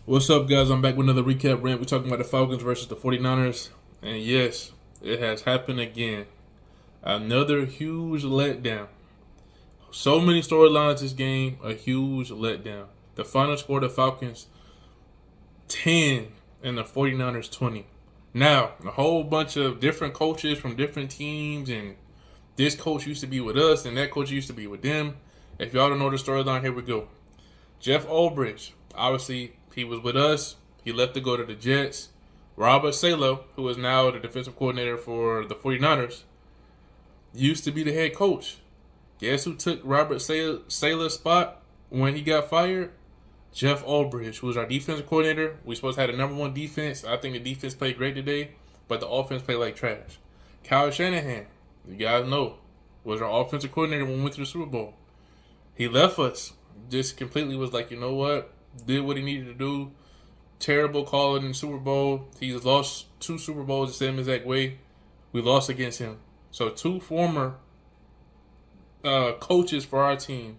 What's up, guys? I'm back with another recap rant. We're talking about the Falcons versus the 49ers. And yes, it has happened again. Another huge letdown. So many storylines this game, a huge letdown. The final score, the Falcons 10 and the 49ers 20. Now, a whole bunch of different coaches from different teams, and this coach used to be with us, and that coach used to be with them. If y'all don't know the storyline, here we go. Jeff Ulbrich, obviously, he was with us. He left to go to the Jets. Robert Salo, who is now the defensive coordinator for the 49ers, used to be the head coach. Guess who took Robert Salo's spot when he got fired? Jeff Ulbrich, who was our defensive coordinator. We supposed to have the number one defense. I think the defense played great today, but the offense played like trash. Kyle Shanahan, you guys know, was our offensive coordinator when we went to the Super Bowl. He left us. Just completely was like, you know what? Did what he needed to do. Terrible calling in the Super Bowl. He's lost 2 Super Bowls the same exact way. We lost against him. So 2 former coaches for our team.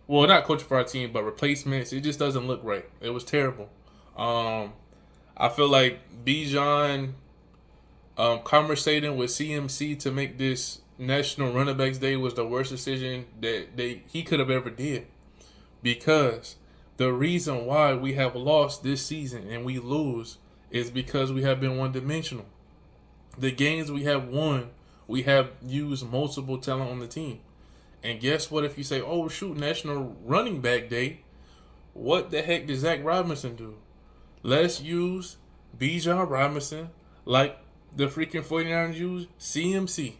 Well, not coaches for our team, but replacements. It just doesn't look right. It was terrible. I feel like Bijan conversating with CMC to make this National Running Backs Day was the worst decision that he could have ever did. Because the reason why we have lost this season and we lose is because we have been one-dimensional. The games we have won, we have used multiple talent on the team. And guess what? If you say, oh, shoot, National Running Back Day, what the heck did Zach Robinson do? Let's use Bijan Robinson like the freaking 49ers use CMC.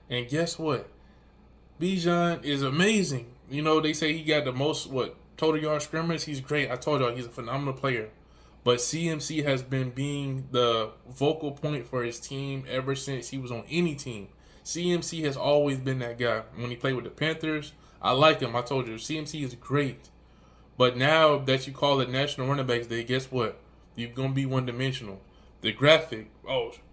And guess what? Bijan is amazing. You know, they say he got the most, total yard scrimmage. He's great. I told y'all he's a phenomenal player. But CMC has been being the vocal point for his team ever since he was on any team. CMC has always been that guy. When he played with the Panthers, I like him. I told you, CMC is great. But now that you call it National Running Backs Day, guess what? You're going to be one-dimensional. The graphic,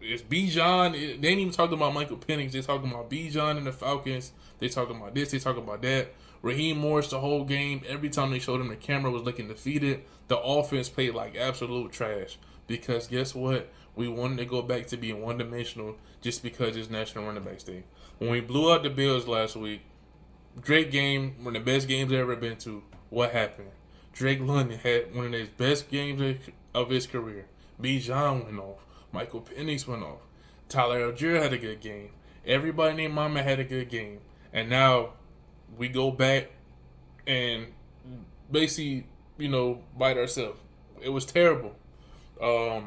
it's Bijan. They ain't even talking about Michael Penix. They're talking about Bijan and the Falcons. They talking about this. They talking about that. Raheem Morris the whole game. Every time they showed him, the camera was looking defeated. The offense played like absolute trash. Because guess what? We wanted to go back to being one-dimensional just because it's National Running Backs Day. When we blew out the Bills last week, great game, one of the best games I've ever been to. What happened? Drake London had one of his best games of his career. Bijan went off. Michael Penix went off. Tyler Algier had a good game. Everybody named Mama had a good game. And now we go back and basically, bite ourselves. It was terrible. To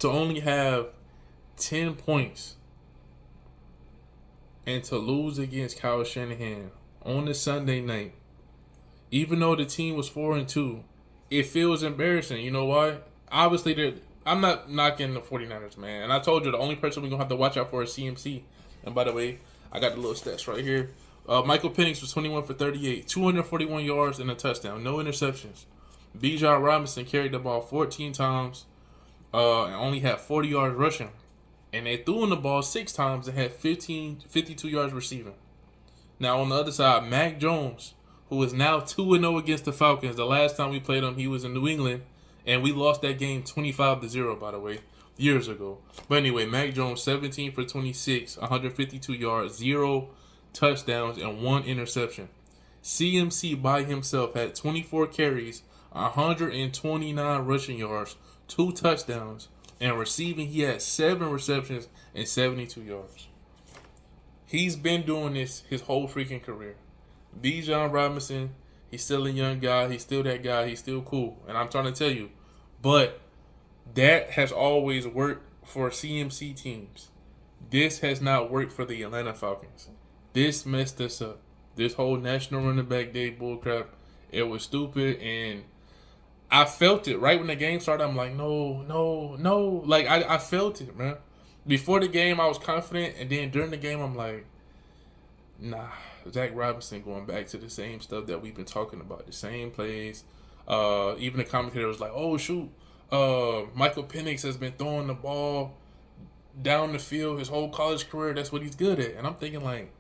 only have 10 points and to lose against Kyle Shanahan on the Sunday night, even though the team was 4-2, it feels embarrassing. You know why? Obviously, I'm not knocking the 49ers, man. And I told you, the only person we're going to have to watch out for is CMC. And by the way, I got the little stats right here. Michael Penix was 21 for 38, 241 yards and a touchdown, no interceptions. Bijan Robinson carried the ball 14 times and only had 40 yards rushing. And they threw in the ball 6 times and had 52 yards receiving. Now, on the other side, Mac Jones, who is now 2-0 against the Falcons. The last time we played him, he was in New England. And we lost that game 25-0, by the way, years ago. But anyway, Mac Jones, 17 for 26, 152 yards, 0 touchdowns, and 1 interception. CMC by himself had 24 carries, 129 rushing yards, 2 touchdowns, and receiving, he had 7 receptions and 72 yards. He's been doing this his whole freaking career. Bijan Robinson, he's still a young guy. He's still that guy. He's still cool. And I'm trying to tell you. But that has always worked for CMC teams. This has not worked for the Atlanta Falcons. This messed us up. This whole National Running Back Day bullcrap, it was stupid. And I felt it right when the game started. I'm like, no. Like, I felt it, man. Before the game, I was confident. And then during the game, I'm like, nah. Zach Robinson going back to the same stuff that we've been talking about, the same plays. Even the commentator was like, oh, shoot, Michael Penix has been throwing the ball down the field his whole college career. That's what he's good at. And I'm thinking, like,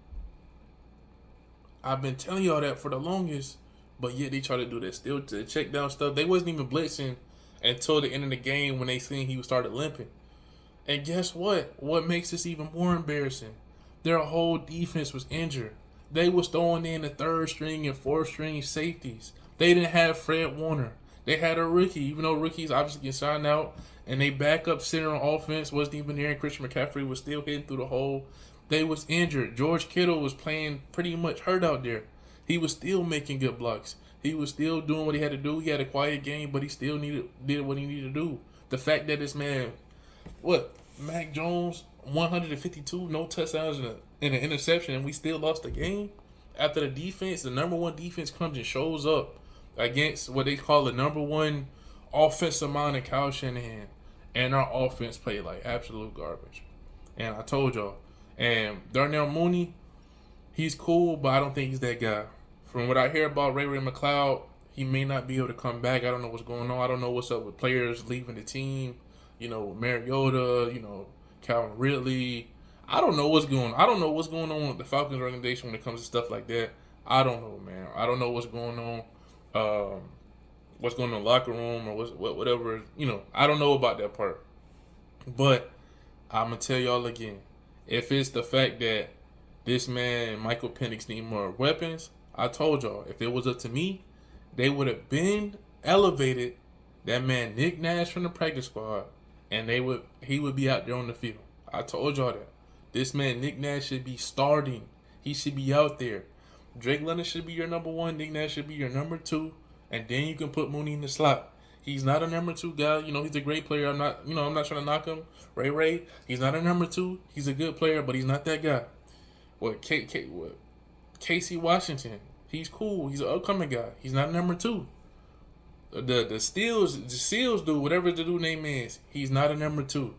I've been telling y'all that for the longest, but yet they try to do that still to check down stuff. They wasn't even blitzing until the end of the game when they seen he started limping. And guess what? What makes this even more embarrassing? Their whole defense was injured. They was throwing in the third string and fourth string safeties. They didn't have Fred Warner. They had a rookie, even though rookies obviously get signed out, and they backup center on offense wasn't even there, and Christian McCaffrey was still hitting through the hole. They was injured. George Kittle was playing pretty much hurt out there. He was still making good blocks. He was still doing what he had to do. He had a quiet game, but he still did what he needed to do. The fact that this man, Mac Jones, 152, no touchdowns and an interception, and we still lost the game after the defense, the number one defense comes and shows up against what they call the number one offensive mind of Kyle Shanahan, and our offense played like absolute garbage. And I told y'all, and Darnell Mooney, he's cool, but I don't think he's that guy. From what I hear about Ray McCloud, he may not be able to come back. I don't know what's going on. I don't know what's up with players leaving the team. Mariota, Calvin Ridley. I don't know what's going on. I don't know what's going on with the Falcons organization when it comes to stuff like that. I don't know, man. I don't know what's going on. What's going on in the locker room or whatever. I don't know about that part. But I'm going to tell y'all again. If it's the fact that this man, Michael Penix, need more weapons, I told y'all, if it was up to me, they would have been elevated that man Nick Nash from the practice squad, and he would be out there on the field. I told y'all that. This man Nick Nash should be starting. He should be out there. Drake London should be your number one. Nick Nash should be your number two, and then you can put Mooney in the slot. He's not a number two guy. He's a great player. I'm not trying to knock him. Ray, he's not a number two. He's a good player, but he's not that guy. Casey Washington, he's cool. He's an upcoming guy. He's not number two. The Seals dude, whatever the dude name is, he's not a number two.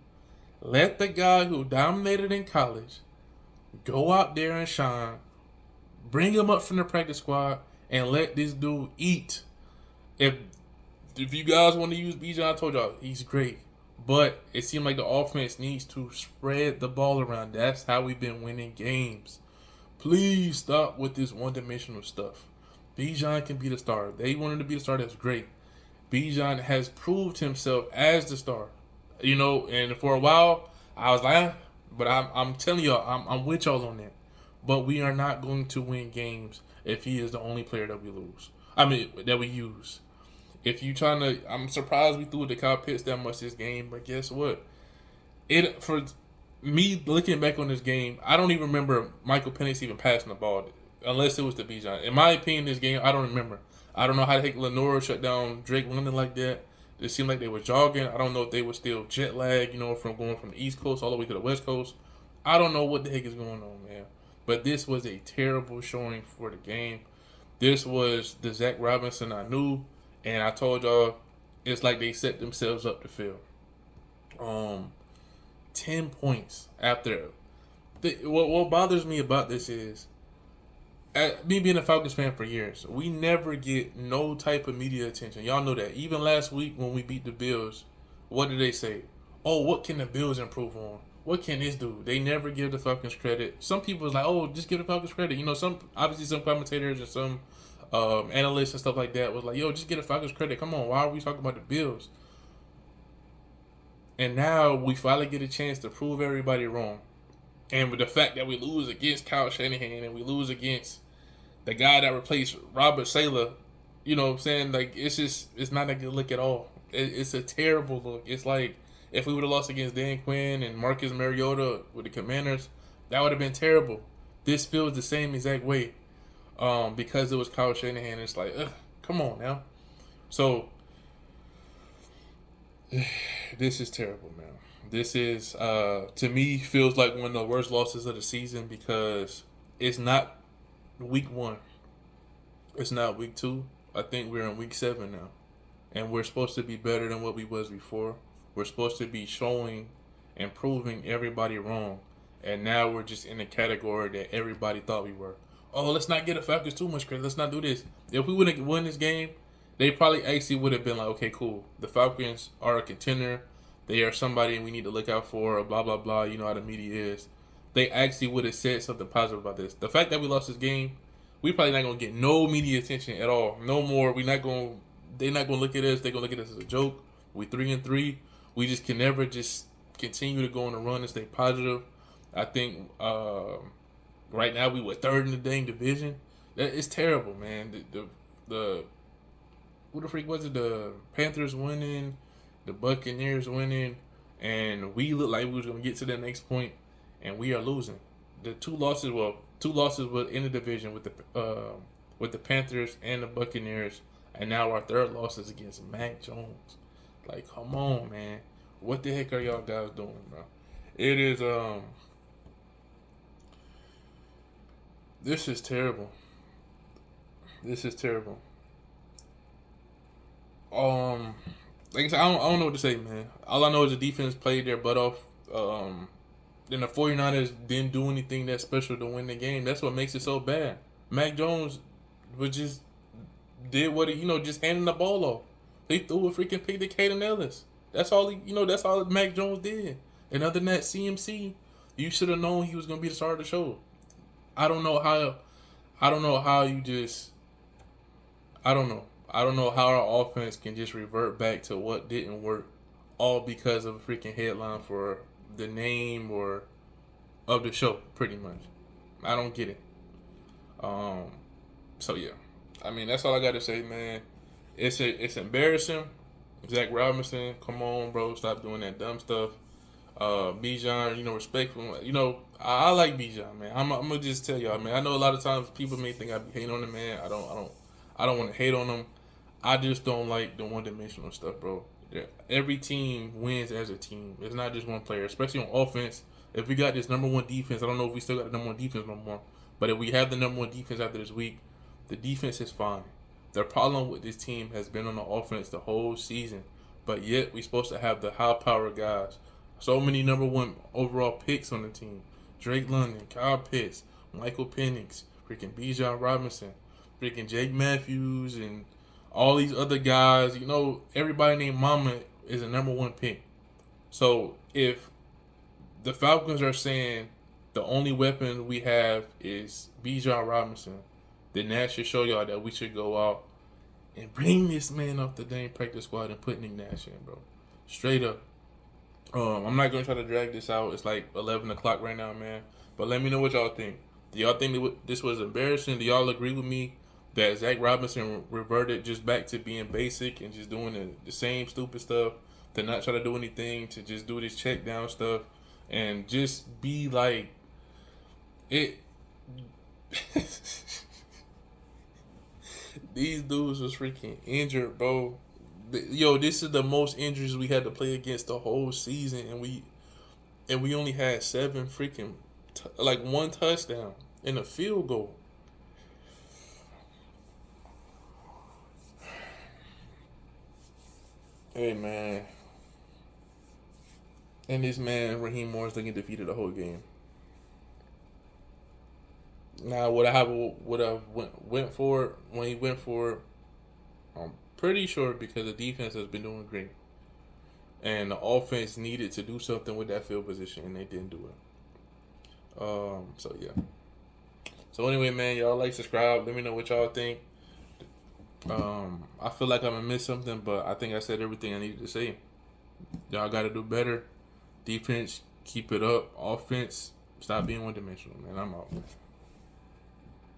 Let the guy who dominated in college go out there and shine. Bring him up from the practice squad and let this dude eat. If you guys want to use Bijan, I told y'all he's great. But it seemed like the offense needs to spread the ball around. That's how we've been winning games. Please stop with this one-dimensional stuff. Bijan can be the star. They wanted to be the star. That's great. Bijan has proved himself as the star. And for a while, I was like, but I'm telling y'all, I'm with y'all on that. But we are not going to win games if he is the only player that we lose. That we use. I'm surprised we threw the Kyle Pitts that much this game, but guess what? For me looking back on this game, I don't even remember Michael Penix even passing the ball, unless it was to Bijan. In my opinion, this game, I don't remember. I don't know how the heck Lenore shut down Drake London like that. It seemed like they were jogging. I don't know if they were still jet lag, from going from the East Coast all the way to the West Coast. I don't know what the heck is going on, man. But this was a terrible showing for the game. This was the Zach Robinson I knew. And I told y'all, it's like they set themselves up to fail. 10 points after. What bothers me about this is, me being a Falcons fan for years, we never get no type of media attention. Y'all know that. Even last week when we beat the Bills, what did they say? Oh, what can the Bills improve on? What can this do? They never give the Falcons credit. Some people was like, oh, just give the Falcons credit. Some commentators and some analysts and stuff like that was like, yo, just get the Falcons credit. Come on, why are we talking about the Bills? And now we finally get a chance to prove everybody wrong. And with the fact that we lose against Kyle Shanahan and we lose against the guy that replaced Robert Saleh, you know what I'm saying? Like, it's not a good look at all. It's a terrible look. It's like if we would have lost against Dan Quinn and Marcus Mariota with the Commanders, that would have been terrible. This feels the same exact way. Because it was Kyle Shanahan, it's like, come on now. So, this is terrible, man. This is, to me, feels like one of the worst losses of the season because it's not week 1. It's not week 2. I think we're in week 7 now. And we're supposed to be better than what we was before. We're supposed to be showing and proving everybody wrong. And now we're just in the category that everybody thought we were. Oh, let's not get the Falcons too much credit. Let's not do this. If we would have won this game, they probably actually would have been like, okay, cool. The Falcons are a contender. They are somebody we need to look out for, blah, blah, blah. You know how the media is. They actually would have said something positive about this. The fact that we lost this game, we probably not going to get no media attention at all. No more. They're not going to look at us. They're going to look at us as a joke. We 3-3. We just can never just continue to go on a run and stay positive. I think right now we were third in the dang division. That is terrible, man. The who the freak was it? The Panthers winning, the Buccaneers winning, and we look like we was gonna get to the next point, and we are losing. The two losses were in the division with the Panthers and the Buccaneers, and now our third loss is against Mac Jones. Like, come on, man. What the heck are y'all guys doing, bro? It is this is terrible. This is terrible. Like I said, I don't know what to say, man. All I know is the defense played their butt off. Then the 49ers didn't do anything that special to win the game. That's what makes it so bad. Mac Jones was just did what he, just handing the ball off. They threw a freaking pick to Caden Ellis. That's all that's all Mac Jones did. And other than that, CMC, you should have known he was gonna be the star of the show. I don't know how you just. I don't know. I don't know how our offense can just revert back to what didn't work, all because of a freaking headline for the name or of the show, pretty much. I don't get it. So yeah, I mean that's all I got to say, man. It's embarrassing. Zach Robinson, come on, bro, stop doing that dumb stuff. Bijan, respectful. I like Bijan, man. I'm gonna just tell y'all, man. I know a lot of times people may think I be hating on him, man. I don't want to hate on him. I just don't like the one-dimensional stuff, bro. Every team wins as a team. It's not just one player, especially on offense. If we got this number one defense, I don't know if we still got the number one defense no more. But if we have the number one defense after this week, the defense is fine. The problem with this team has been on the offense the whole season. But yet, we're supposed to have the high-powered guys. So many number one overall picks on the team. Drake London, Kyle Pitts, Michael Penix, freaking Bijan Robinson, freaking Jake Matthews, and all these other guys. Everybody named Mama is a number one pick. So if the Falcons are saying the only weapon we have is Bijan Robinson, then that should show y'all that we should go out and bring this man off the dang practice squad and put Nick Nash in, bro. Straight up. I'm not going to try to drag this out. It's like 11 o'clock right now, man. But let me know what y'all think. Do y'all think that this was embarrassing? Do y'all agree with me that Zach Robinson reverted just back to being basic and just doing the same stupid stuff, to not try to do anything, to just do this check down stuff and just be like it? These dudes was freaking injured, bro. Yo, this is the most injuries we had to play against the whole season, and we only had 7 freaking one touchdown and a field goal. Hey, man. And this man, Raheem Morris, getting defeated the whole game. Now, would I went for it when he went for it? I'm pretty sure because the defense has been doing great. And the offense needed to do something with that field position, and they didn't do it. So, yeah. So, anyway, man, y'all subscribe. Let me know what y'all think. I feel like I'm going to miss something, but I think I said everything I needed to say. Y'all got to do better. Defense, keep it up. Offense, stop being one-dimensional, man. I'm out.